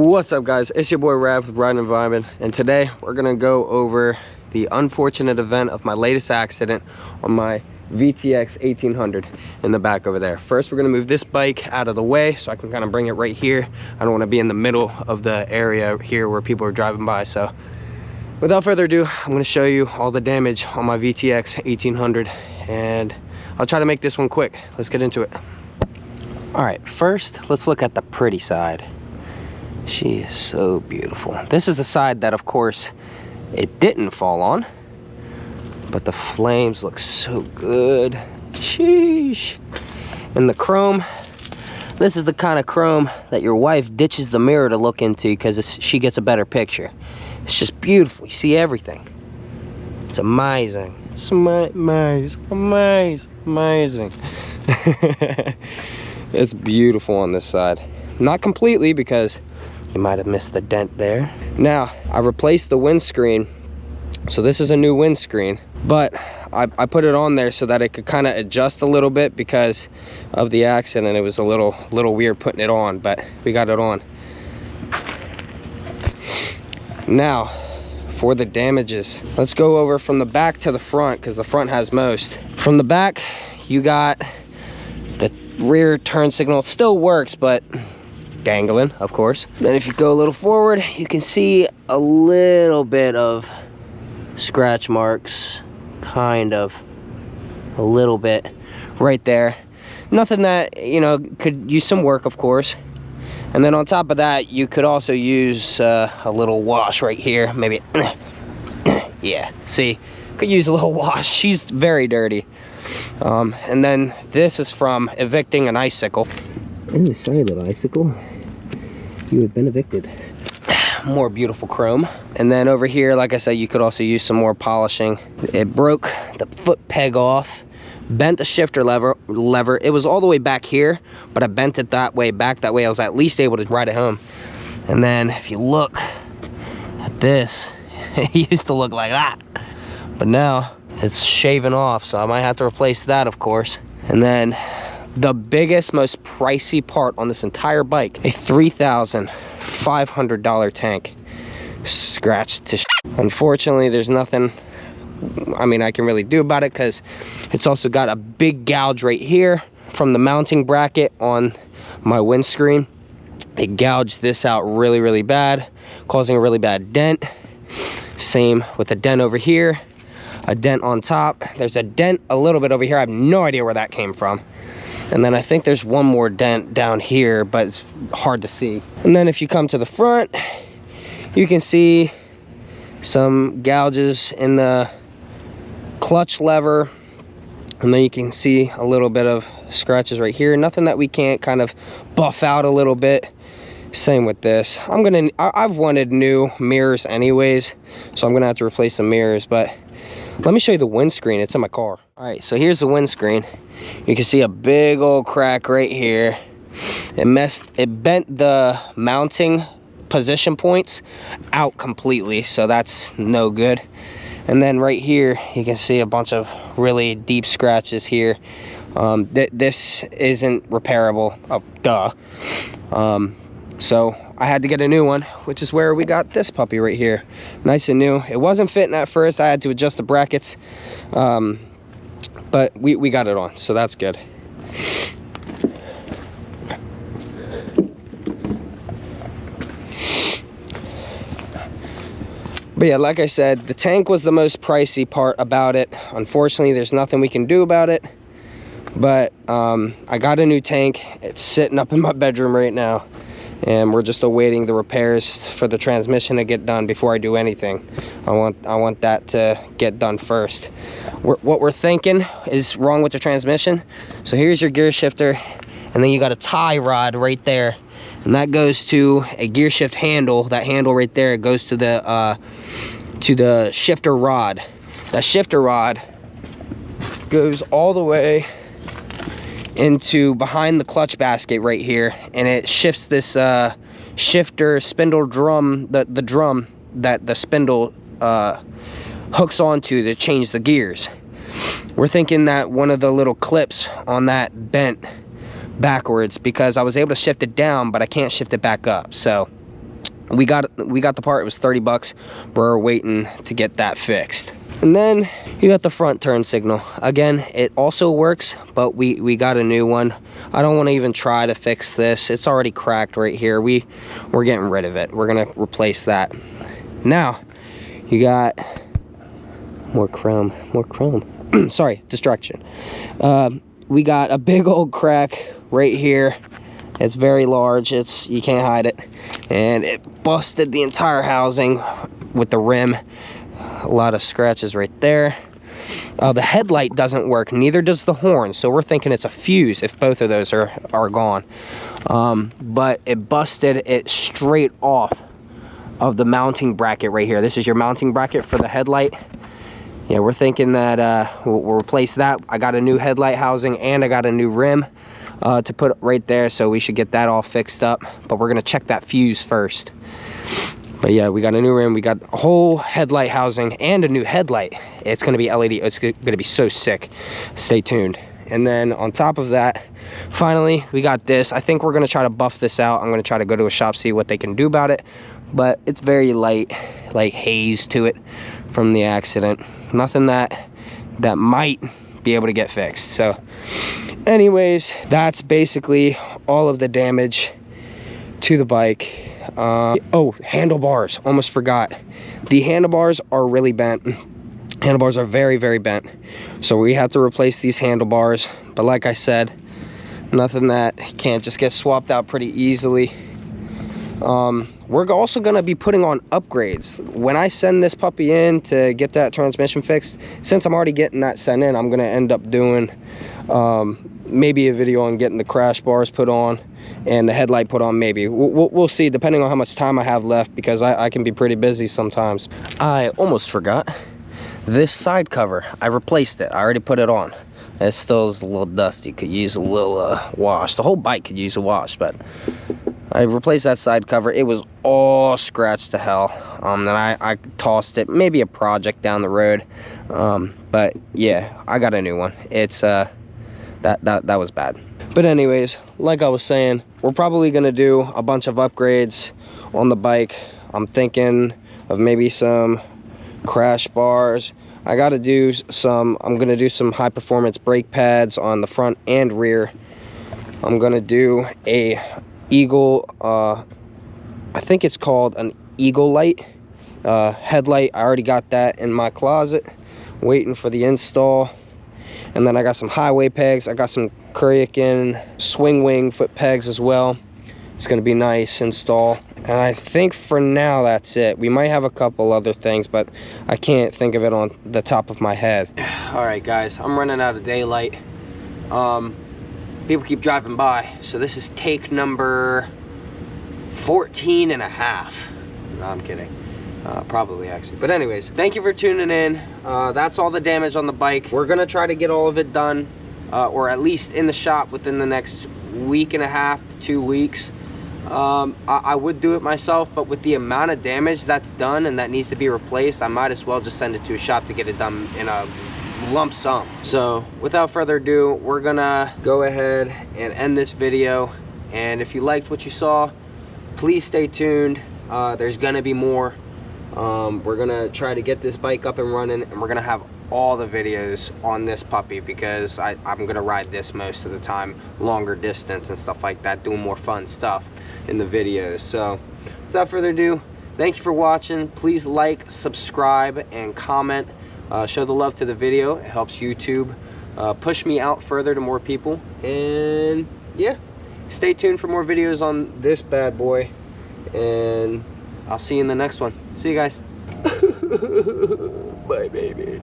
What's up, guys? It's your boy Rav with Ride and Vibin', and today we're gonna go over the unfortunate event of my latest accident on my VTX 1800 in the back over there. First, we're gonna move this bike out of the way so I can kind of bring it right here. I don't want to be in the middle of the area here where people are driving by. So without further ado, I'm gonna show you all the damage on my VTX 1800, and I'll try to make this one quick. Let's get into it. All right, first let's look at the pretty side. She is so beautiful. This is the side that, of course, it didn't fall on, but the flames look so good. Sheesh. And the chrome, this is the kind of chrome that your wife ditches the mirror to look into because she gets a better picture. It's just beautiful. You see everything. It's amazing. It's amazing. It's beautiful on this side. Not completely, because you might have missed the dent there. Now, I replaced the windscreen. So this is a new windscreen, but I put it on there so that it could kind of adjust a little bit because of the accident. It was a little weird putting it on, but we got it on. Now, for the damages, let's go over from the back to the front, because the front has most. From the back, you got the rear turn signal. It still works, but dangling, of course. Then if you go a little forward, you can see a little bit of scratch marks, kind of a little bit right there. Nothing that, you know, could use some work, of course. And then on top of that, you could also use a little wash right here, maybe. Yeah, see, could use a little wash. She's very dirty. And then this is from evicting an icicle. Oh, sorry, little icicle. You have been evicted. More beautiful chrome. And then over here, like I said, you could also use some more polishing. It broke the foot peg off, bent the shifter lever. It was all the way back here, but I bent it that way, back that way. I was at least able to ride it home. And then if you look at this, it used to look like that, but now it's shaving off, so I might have to replace that, of course. And then the biggest, most pricey part on this entire bike, a $3,500 tank, scratched to Unfortunately, there's nothing I can really do about it, because it's also got a big gouge right here from the mounting bracket on my windscreen. It gouged this out really bad, causing a really bad dent. Same with the dent over here, a dent on top. There's a dent a little bit over here. I have no idea where that came from. And then I think there's one more dent down here, but it's hard to see. And then if you come to the front, you can see some gouges in the clutch lever. And then you can see a little bit of scratches right here. Nothing that we can't kind of buff out a little bit. Same with this. I've wanted new mirrors anyways, so I'm gonna have to replace the mirrors. But let me show you the windscreen. It's in my car. All right, so here's the windscreen. You can see a big old crack right here. It bent the mounting position points out completely, so that's no good. And then right here, you can see a bunch of really deep scratches here. This isn't repairable. Oh, duh. So I had to get a new one, which is where we got this puppy right here. Nice and new. It wasn't fitting at first. I had to adjust the brackets. But we got it on, so that's good. But yeah, like I said, the tank was the most pricey part about it. Unfortunately, there's nothing we can do about it. But I got a new tank. It's sitting up in my bedroom right now, and we're just awaiting the repairs for the transmission to get done before I do anything. I want that to get done first. What we're thinking is wrong with the transmission. So here's your gear shifter, and then you got a tie rod right there, and that goes to a gear shift handle. That handle right there goes to the shifter rod. That shifter rod goes all the way into behind the clutch basket right here, and it shifts this shifter spindle drum, the drum that the spindle hooks onto to change the gears. We're thinking that one of the little clips on that bent backwards, because I was able to shift it down, but I can't shift it back up. So we got the part. It was 30 bucks. We're waiting to get that fixed. And then you got the front turn signal. Again, it also works, but we got a new one. I don't want to even try to fix this. It's already cracked right here. We're getting rid of it. We're gonna replace that. Now you got more chrome. Sorry, distraction. We got a big old crack right here. It's very large. You can't hide it, and it busted the entire housing with the rim. A lot of scratches right there. The headlight doesn't work, neither does the horn, so we're thinking it's a fuse if both of those are gone. But it busted it straight off of the mounting bracket right here. This is your mounting bracket for the headlight. Yeah, we're thinking that we'll replace that. I got a new headlight housing and I got a new rim to put right there, so we should get that all fixed up. But we're gonna check that fuse first. But yeah, we got a new rim, we got a whole headlight housing and a new headlight. It's gonna be LED, it's gonna be so sick. Stay tuned. And then on top of that, finally, we got this. I think we're gonna try to buff this out. I'm gonna try to go to a shop, see what they can do about it. But it's very light, like haze to it from the accident. Nothing that might be able to get fixed. So anyways, that's basically all of the damage to the bike. Oh, handlebars, almost forgot. The handlebars are really bent. Handlebars are very, very bent. So we have to replace these handlebars. But like I said, nothing that can't just get swapped out pretty easily. We're also gonna be putting on upgrades. When I send this puppy in to get that transmission fixed, since I'm already getting that sent in, I'm gonna end up doing maybe a video on getting the crash bars put on and the headlight put on. Maybe we'll see, depending on how much time I have left, because I can be pretty busy sometimes. I almost forgot this side cover. I replaced it. I already put it on. It still is a little dusty, could use a little wash. The whole bike could use a wash, but I replaced that side cover. It was all scratched to hell. Then I tossed it, maybe a project down the road. But yeah, I got a new one. It's that was bad. But anyways, like I was saying, we're probably gonna do a bunch of upgrades on the bike. I'm thinking of maybe some crash bars. I'm gonna do some high performance brake pads on the front and rear. I'm gonna do a Eagle, I think it's called an Eagle light headlight. I already got that in my closet, waiting for the install. And then I got some highway pegs. I got some Kurikan swing wing foot pegs as well. It's gonna be nice install. And I think for now that's it. We might have a couple other things, but I can't think of it on the top of my head. All right, guys, I'm running out of daylight. People keep driving by, so this is take number 14 and a half. No, I'm kidding. Probably actually. But anyways, thank you for tuning in. That's all the damage on the bike. We're gonna try to get all of it done, or at least in the shop within the next week and a half to 2 weeks. I would do it myself, but with the amount of damage that's done and that needs to be replaced, I might as well just send it to a shop to get it done in a lump sum. So without further ado, we're gonna go ahead and end this video. And if you liked what you saw, please stay tuned. There's gonna be more. We're gonna try to get this bike up and running, and we're gonna have all the videos on this puppy, because I'm gonna ride this most of the time, longer distance and stuff like that, doing more fun stuff in the videos. So without further ado, thank you for watching. Please like, subscribe, and comment. Show the love to the video. It helps YouTube push me out further to more people. And yeah, stay tuned for more videos on this bad boy, and I'll see you in the next one. See you guys. Bye, baby.